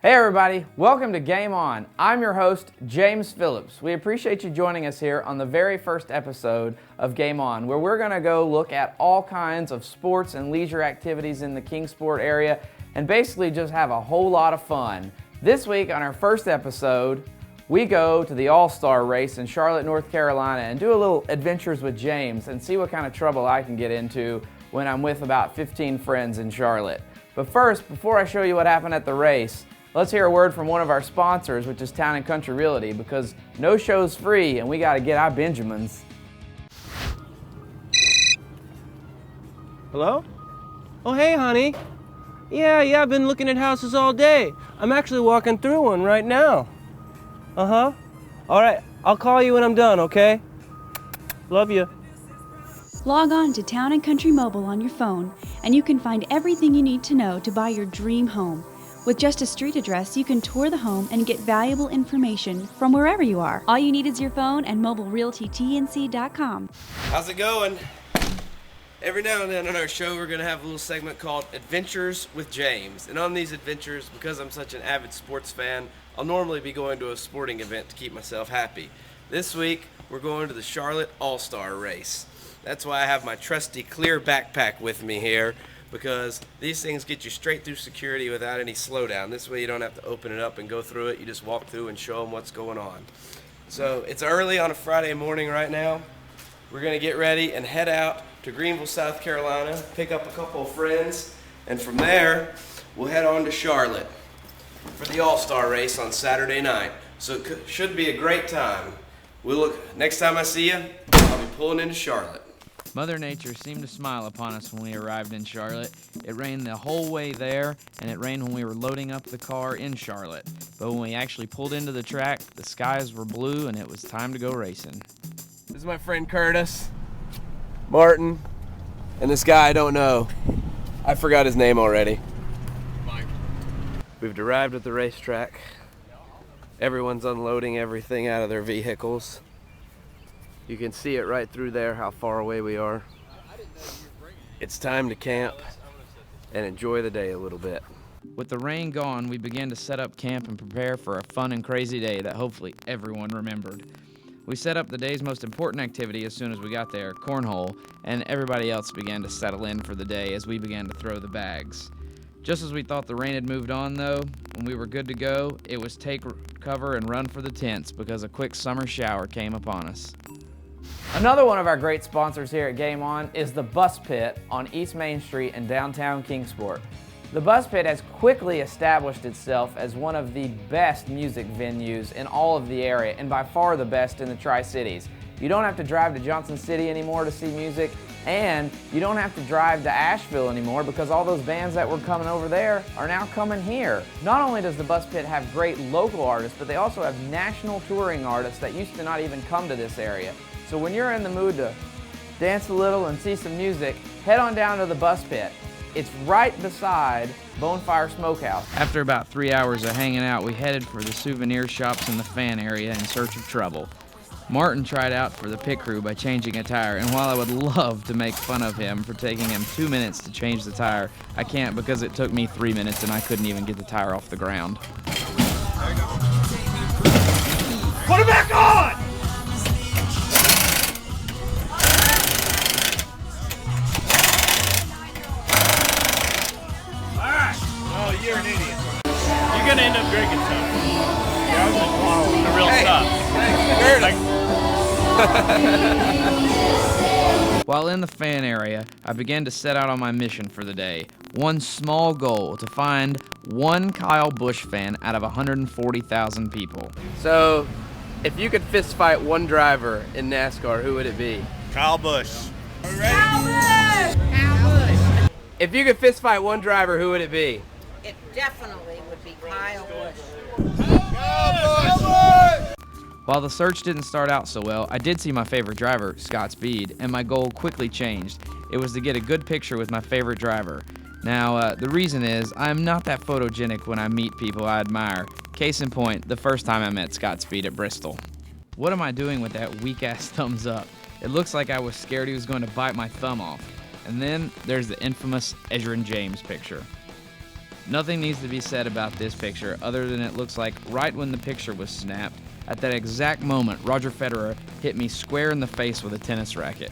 Hey everybody, welcome to Game On. I'm your host, James Phillips. We appreciate you joining us here on the very first episode of Game On, where we're going to go look at all kinds of sports and leisure activities in the Kingsport area and basically just have a whole lot of fun. This week on our first episode, we go to the All-Star race in Charlotte, North Carolina and do a little adventures with James and see what kind of trouble I can get into when I'm with about 15 friends in Charlotte. But first, before I show you what happened at the race, let's hear a word from one of our sponsors, which is Town & Country Realty, because no show's free and we got to get our Benjamins. Hello? Oh, hey, honey. Yeah, I've been looking at houses all day. I'm actually walking through one right now. Uh-huh. All right, I'll call you when I'm done, okay? Love you. Log on to Town & Country Mobile on your phone, and you can find everything you need to know to buy your dream home. With just a street address, you can tour the home and get valuable information from wherever you are. All you need is your phone and mobilerealtytnc.com. How's it going? Every now and then on our show, we're going to have a little segment called Adventures with James. And on these adventures, because I'm such an avid sports fan, I'll normally be going to a sporting event to keep myself happy. This week, we're going to the Charlotte All-Star race. That's why I have my trusty clear backpack with me here, because these things get you straight through security without any slowdown. This way you don't have to open it up and go through it. You just walk through and show them what's going on. So it's early on a Friday morning right now. We're going to get ready and head out to Greenville, South Carolina, pick up a couple of friends, and from there we'll head on to Charlotte for the All-Star race on Saturday night. So it should be a great time. Next time I see you, I'll be pulling into Charlotte. Mother Nature seemed to smile upon us when we arrived in Charlotte. It rained the whole way there, and it rained when we were loading up the car in Charlotte. But when we actually pulled into the track, the skies were blue and it was time to go racing. This is my friend Curtis, Martin, and this guy I don't know. I forgot his name already. Mike. We've arrived at the racetrack. Everyone's unloading everything out of their vehicles. You can see it right through there, how far away we are. It's time to camp and enjoy the day a little bit. With the rain gone, we began to set up camp and prepare for a fun and crazy day that hopefully everyone remembered. We set up the day's most important activity as soon as we got there, cornhole, and everybody else began to settle in for the day as we began to throw the bags. Just as we thought the rain had moved on, though, when we were good to go, it was take cover and run for the tents because a quick summer shower came upon us. Another one of our great sponsors here at Game On is the Bus Pit on East Main Street in downtown Kingsport. The Bus Pit has quickly established itself as one of the best music venues in all of the area and by far the best in the Tri-Cities. You don't have to drive to Johnson City anymore to see music, and you don't have to drive to Asheville anymore because all those bands that were coming over there are now coming here. Not only does the Bus Pit have great local artists, but they also have national touring artists that used to not even come to this area. So when you're in the mood to dance a little and see some music, head on down to the Bus Pit. It's right beside Bonfire Smokehouse. After about 3 hours of hanging out, we headed for the souvenir shops in the fan area in search of trouble. Martin tried out for the pit crew by changing a tire, and while I would love to make fun of him for taking him 2 minutes to change the tire, I can't because it took me 3 minutes and I couldn't even get the tire off the ground. Put it back on! You're an idiot. You're gonna end up drinking something. Yeah, I was gonna follow the real stuff. While in the fan area, I began to set out on my mission for the day. One small goal, to find one Kyle Busch fan out of 140,000 people. So, if you could fist fight one driver in NASCAR, who would it be? Kyle Busch. Are we ready? Kyle Busch! If you could fist fight one driver, who would it be? It definitely would be Kyle Busch. While the search didn't start out so well, I did see my favorite driver, Scott Speed, and my goal quickly changed. It was to get a good picture with my favorite driver. Now, the reason is, I'm not that photogenic when I meet people I admire. Case in point, the first time I met Scott Speed at Bristol. What am I doing with that weak-ass thumbs up? It looks like I was scared he was going to bite my thumb off. And then there's the infamous Ezra and James picture. Nothing needs to be said about this picture other than it looks like right when the picture was snapped, at that exact moment, Roger Federer hit me square in the face with a tennis racket.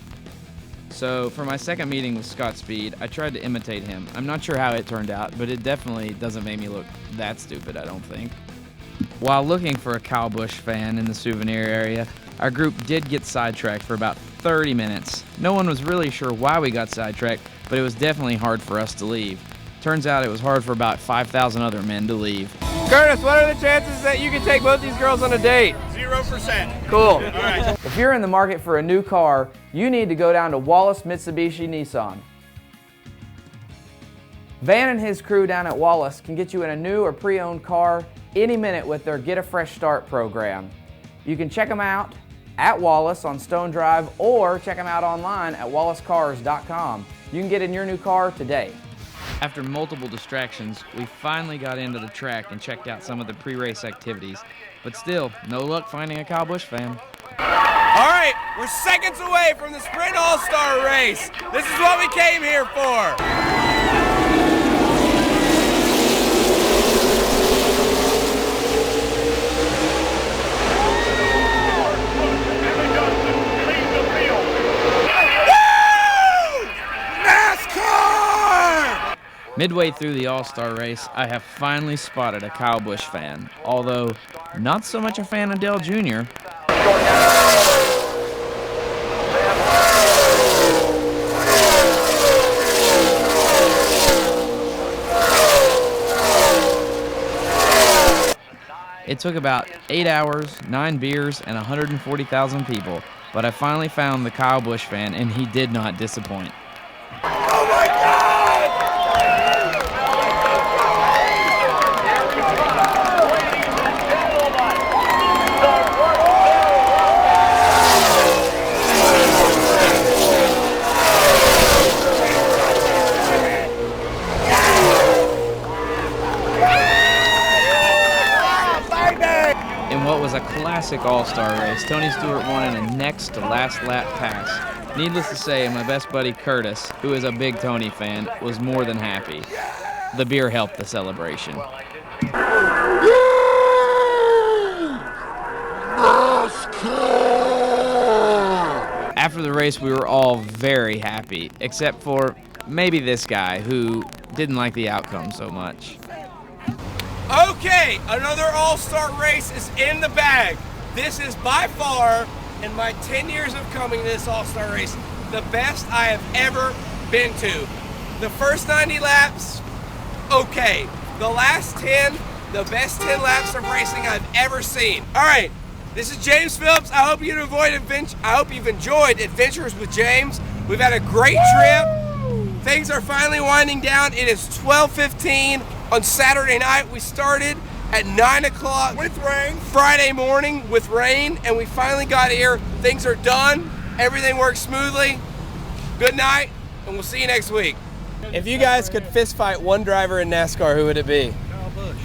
So for my second meeting with Scott Speed, I tried to imitate him. I'm not sure how it turned out, but it definitely doesn't make me look that stupid, I don't think. While looking for a Kyle Busch fan in the souvenir area, our group did get sidetracked for about 30 minutes. No one was really sure why we got sidetracked, but it was definitely hard for us to leave. Turns out it was hard for about 5,000 other men to leave. Curtis, what are the chances that you can take both these girls on a date? 0%. Cool. All right. If you're in the market for a new car, you need to go down to Wallace Mitsubishi Nissan. Van and his crew down at Wallace can get you in a new or pre-owned car any minute with their Get a Fresh Start program. You can check them out at Wallace on Stone Drive or check them out online at wallacecars.com. You can get in your new car today. After multiple distractions, we finally got into the track and checked out some of the pre-race activities, but still, no luck finding a Kyle Busch fan. All right, we're seconds away from the Sprint All-Star race. This is what we came here for. Midway through the All-Star race, I have finally spotted a Kyle Busch fan, although not so much a fan of Dale Jr. It took about 8 hours, 9 beers, and 140,000 people, but I finally found the Kyle Busch fan, and he did not disappoint. Oh my God! In what was a classic All-Star race, Tony Stewart won in a next-to-last lap pass. Needless to say, my best buddy Curtis, who is a big Tony fan, was more than happy. The beer helped the celebration. After the race, we were all very happy, except for maybe this guy, who didn't like the outcome so much. Okay, another All-Star race is in the bag. This is by far, in my 10 years of coming to this All-Star race, the best I have ever been to. The first 90 laps, okay. The last 10, the best 10 laps of racing I've ever seen. All right, this is James Phillips. I hope you've enjoyed Adventures with James. We've had a great trip. Things are finally winding down. It is 12:15 on Saturday night. We started at 9 o'clock With rain. Friday morning with rain, and we finally got here. Things are done. Everything works smoothly. Good night, and we'll see you next week. If you guys could fist fight one driver in NASCAR, who would it be? Kyle Busch.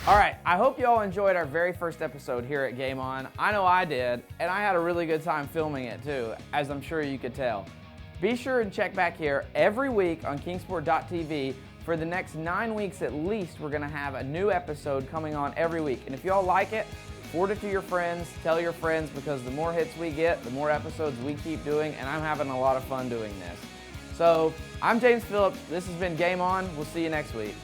All right, I hope you all enjoyed our very first episode here at Game On. I know I did, and I had a really good time filming it too, as I'm sure you could tell. Be sure and check back here every week on Kingsport.tv. For the next 9 weeks at least, we're gonna have a new episode coming on every week. And if y'all like it, forward it to your friends, tell your friends, because the more hits we get, the more episodes we keep doing, and I'm having a lot of fun doing this. So, I'm James Phillips. This has been Game On. We'll see you next week.